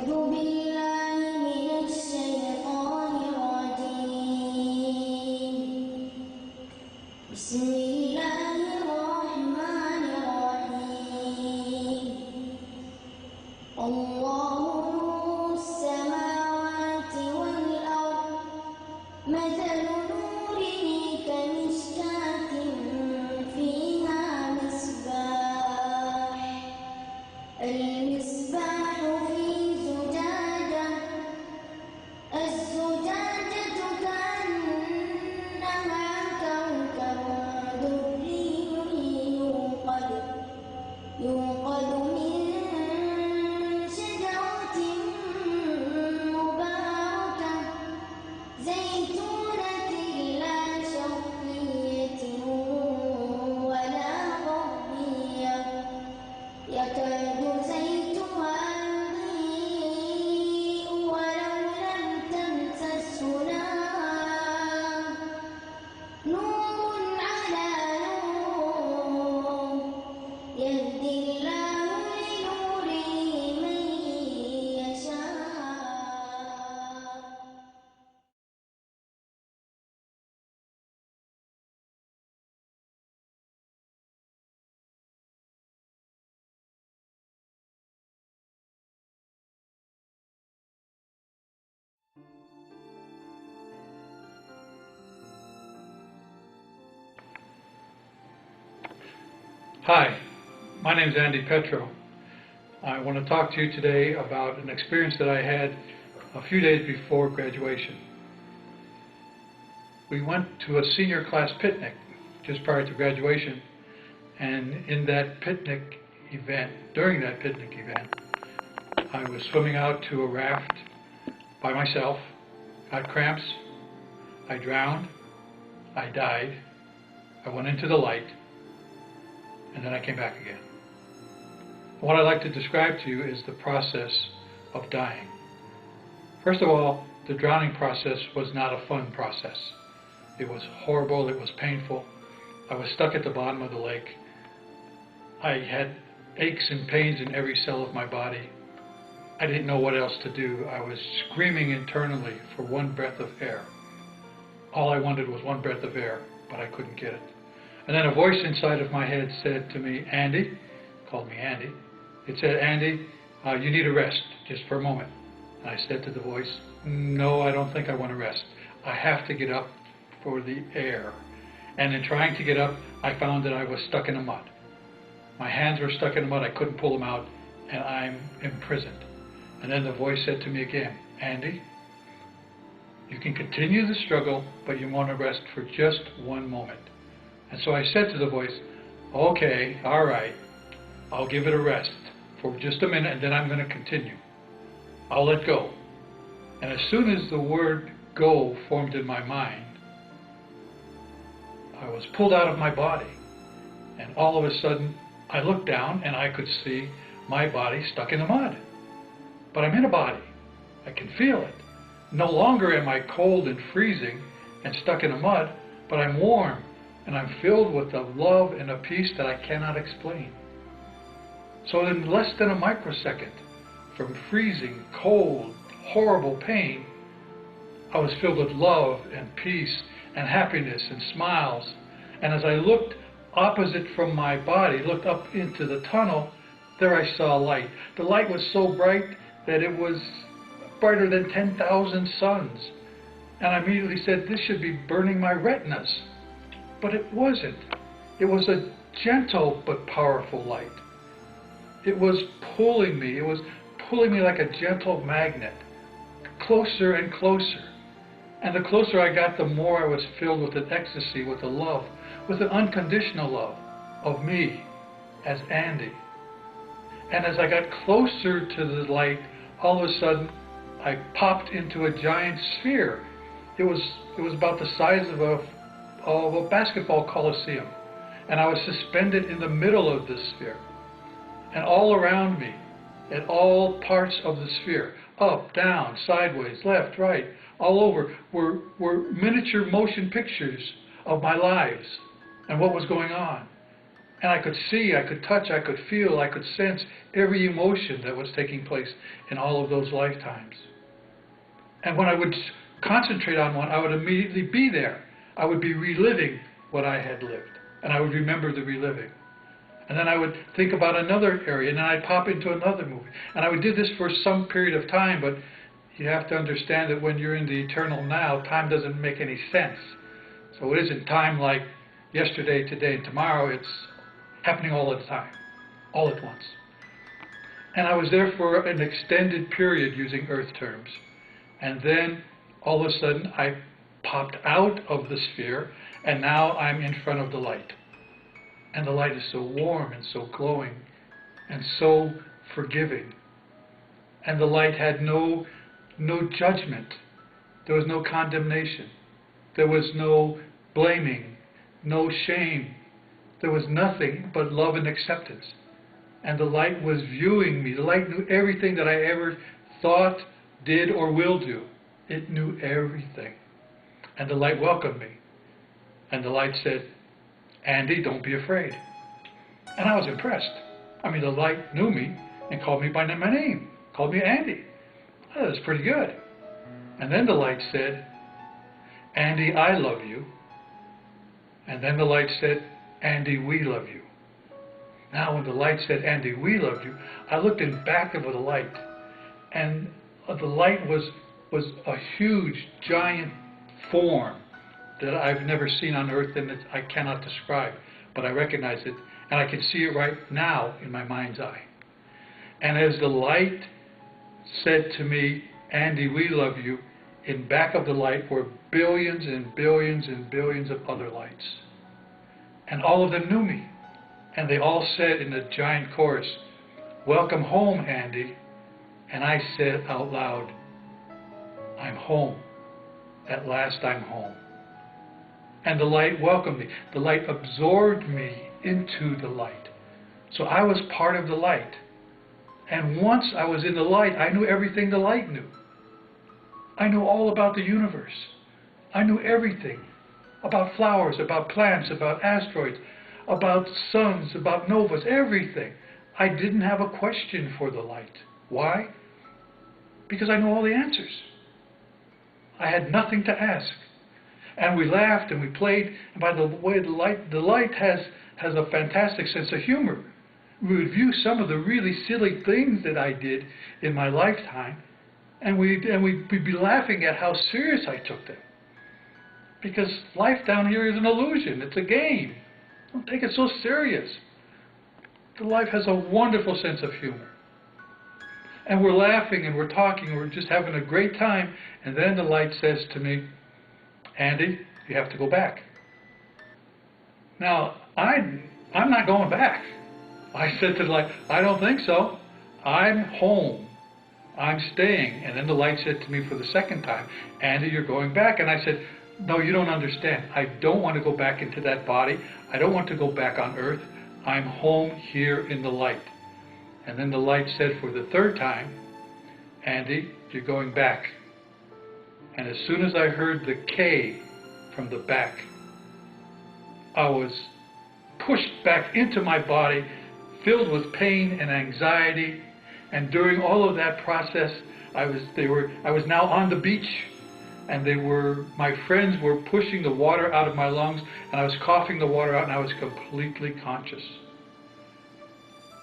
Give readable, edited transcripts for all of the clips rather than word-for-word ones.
بالله من الشيطان الرجيم. بسم الله الرحمن الرحيم. الله نور السماوات والأرض مثل نوره كمشكاة فيها مصباح. المصباح في زجاجة. الزجاجة كأنها كوكب دري يوقد من شجرة مباركة زيتونة لا شرقية ولا غربية يكاد زيتها يضيء ولو لم تمسسه نار نور على نور يهدي الله لنوره من يشاء. Hi, my name is Andy Petro. I want to talk to you today about an experience that I had a few days before graduation. We went to a senior class picnic just prior to graduation, and in that picnic event, during that picnic event, I was swimming out to a raft by myself, got cramps, I drowned, I died, I went into the light, and then I came back again. What I'd like to describe to you is the process of dying. First of all, the drowning process was not a fun process. It was horrible, it was painful. I was stuck at the bottom of the lake. I had aches and pains in every cell of my body. I didn't know what else to do. I was screaming internally for one breath of air. All I wanted was one breath of air, but I couldn't get it. And then a voice inside of my head said to me, Andy, called me Andy, it said, Andy, you need a rest, just for a moment. And I said to the voice, no, I don't think I want to rest. I have to get up for the air. And in trying to get up, I found that I was stuck in the mud. My hands were stuck in the mud, I couldn't pull them out, and I'm imprisoned. And then the voice said to me again, Andy, you can continue the struggle, but you want to rest for just one moment. And so I said to the voice, okay, all right, I'll give it a rest for just a minute and then I'm going to continue. I'll let go. And as soon as the word go formed in my mind, I was pulled out of my body. And all of a sudden, I looked down and I could see my body stuck in the mud. But I'm in a body. I can feel it. No longer am I cold and freezing and stuck in the mud, but I'm warm. And I'm filled with a love and a peace that I cannot explain. So in less than a microsecond, from freezing, cold, horrible pain, I was filled with love and peace and happiness and smiles. And as I looked opposite from my body, looked up into the tunnel, there I saw light. The light was so bright that it was brighter than 10,000 suns. And I immediately said, this should be burning my retinas. But it wasn't. It was a gentle but powerful light. It was pulling me. It was pulling me like a gentle magnet, closer and closer. And the closer I got, the more I was filled with an ecstasy, with a love, with an unconditional love of me as Andy. And as I got closer to the light, all of a sudden, I popped into a giant sphere. It was about the size of a basketball coliseum, and I was suspended in the middle of this sphere, and all around me, at all parts of the sphere, up, down, sideways, left, right, all over, were miniature motion pictures of my lives and what was going on. And I could see, I could touch, I could feel, I could sense every emotion that was taking place in all of those lifetimes. And when I would concentrate on one, I would immediately be there. I would be reliving what I had lived. And I would remember the reliving. And then I would think about another area, and then I'd pop into another movie. And I would do this for some period of time, but you have to understand that when you're in the eternal now, time doesn't make any sense. So it isn't time like yesterday, today, and tomorrow. It's happening all the time, all at once. And I was there for an extended period using earth terms. And then all of a sudden I popped out of the sphere, and now I'm in front of the light. And the light is so warm and so glowing and so forgiving. And the light had no judgment. There was no condemnation. There was no blaming, no shame. There was nothing but love and acceptance. And the light was viewing me. The light knew everything that I ever thought, did, or will do. It knew everything. And the light welcomed me. And the light said, "Andy, don't be afraid." And I was impressed. I mean, the light knew me and called me by my name. Called me Andy. Oh, that was pretty good. And then the light said, "Andy, I love you." And then the light said, "Andy, we love you." Now when the light said, "Andy, we love you," I looked in back of the light. And the light was a huge, giant form that I've never seen on earth, and that I cannot describe. But I recognize it, and I can see it right now in my mind's eye. And as the light said to me, "Andy, we love you," in back of the light were billions and billions and billions of other lights. And all of them knew me. And they all said in a giant chorus, "Welcome home, Andy." And I said out loud, "I'm home. At last I'm home." And the light welcomed me. The light absorbed me into the light. So I was part of the light. And once I was in the light, I knew everything the light knew. I knew all about the universe. I knew everything about flowers, about plants, about asteroids, about suns, about novas, everything. I didn't have a question for the light. Why? Because I knew all the answers. I had nothing to ask. And we laughed and we played. And by the way, the light has a fantastic sense of humor. We would view some of the really silly things that I did in my lifetime, and we'd be laughing at how serious I took them. Because life down here is an illusion. It's a game. Don't take it so serious. The life has a wonderful sense of humor. And we're laughing and we're talking and we're just having a great time. And then the light says to me, "Andy, you have to go back." Now, I'm not going back. I said to the light, "I don't think so. I'm home. I'm staying." And then the light said to me for the second time, "Andy, you're going back." And I said, "No, you don't understand. I don't want to go back into that body. I don't want to go back on earth. I'm home here in the light." And then the light said for the third time, "Andy, you're going back." And as soon as I heard the K from the back, I was pushed back into my body, filled with pain and anxiety. And during all of that process, I was now on the beach, and my friends were pushing the water out of my lungs, and I was coughing the water out, and I was completely conscious.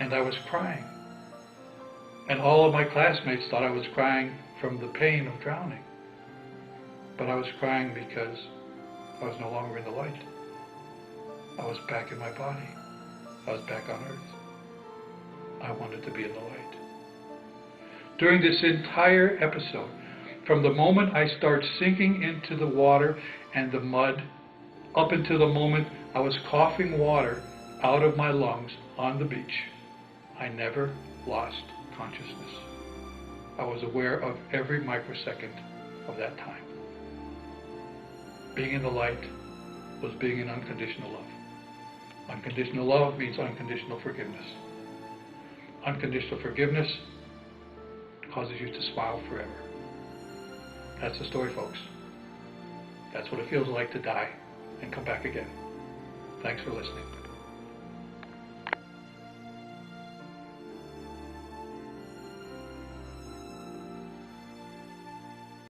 And I was crying. And all of my classmates thought I was crying from the pain of drowning. But I was crying because I was no longer in the light. I was back in my body. I was back on earth. I wanted to be in the light. During this entire episode, from the moment I start sinking into the water and the mud, up until the moment I was coughing water out of my lungs on the beach, I never lost consciousness. I was aware of every microsecond of that time. Being in the light was being in unconditional love. Unconditional love means unconditional forgiveness. Unconditional forgiveness causes you to smile forever. That's the story, folks. That's what it feels like to die and come back again. Thanks for listening.